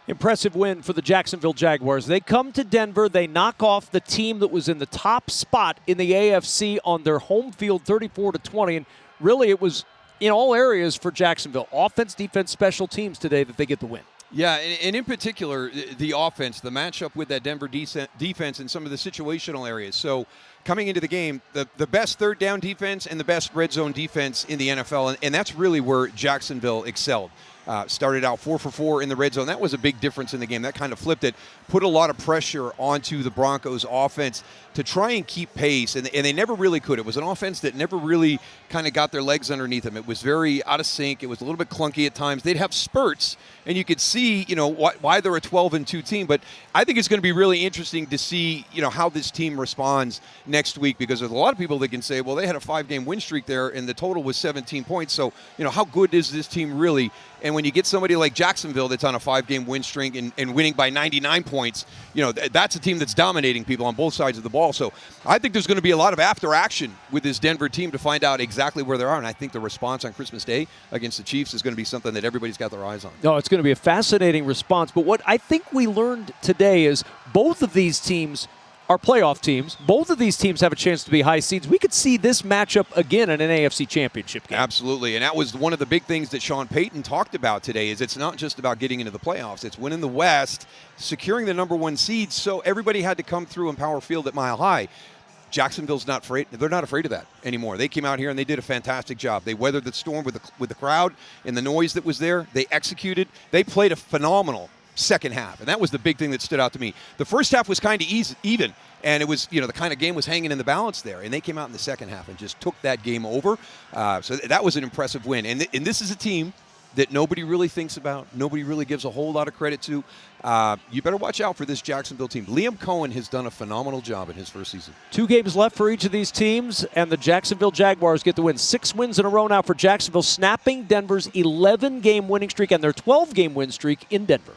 Impressive win for the Jacksonville Jaguars. They come to Denver. They knock off the team that was in the top spot in the AFC on their home field 34-20. And really it was in all areas for Jacksonville. Offense, defense, special teams today that they get the win. Yeah, and in particular, the offense, the matchup with that Denver defense in some of the situational areas. So coming into the game, the best third down defense and the best red zone defense in the NFL, and that's really where Jacksonville excelled. Started out 4 for 4 in the red zone. That was a big difference in the game. That kind of flipped it, put a lot of pressure onto the Broncos offense to try and keep pace, and they never really could. It was an offense that never really kind of got their legs underneath them. It was very out of sync. It was a little bit clunky at times. They'd have spurts, and you could see, why they're a 12-2 team. But I think it's going to be really interesting to see, how this team responds next week, because there's a lot of people that can say, well, they had a 5-game win streak there, and the total was 17 points. So, how good is this team really? And when you get somebody like Jacksonville that's on a 5-game win streak and winning by 99 points, that's a team that's dominating people on both sides of the ball. So I think there's going to be a lot of after action with this Denver team to find out exactly where they are. And I think the response on Christmas Day against the Chiefs is going to be something that everybody's got their eyes on. No, it's going to be a fascinating response. But what I think we learned today is both of these teams are playoff teams. Both of these teams have a chance to be high seeds. We could see this matchup again in an AFC championship game. Absolutely, and that was one of the big things that Sean Payton talked about today, is it's not just about getting into the playoffs. It's winning the West, securing the number 1 seed, so everybody had to come through in Power Field at Mile High. Jacksonville's not afraid. They're not afraid of that anymore. They came out here and they did a fantastic job. They weathered the storm with the crowd and the noise that was there. They executed. They played a phenomenal second half, and that was the big thing that stood out to me. The first half was kind of even, and it was, the kind of game was hanging in the balance there, and they came out in the second half and just took that game over. So that was an impressive win, and this is a team that nobody really thinks about, nobody really gives a whole lot of credit to. You better watch out for this Jacksonville team. Liam Cohen has done a phenomenal job in his first season. 2 games left for each of these teams, and the Jacksonville Jaguars get the win. 6 wins in a row now for Jacksonville, snapping Denver's 11-game winning streak and their 12-game win streak in Denver.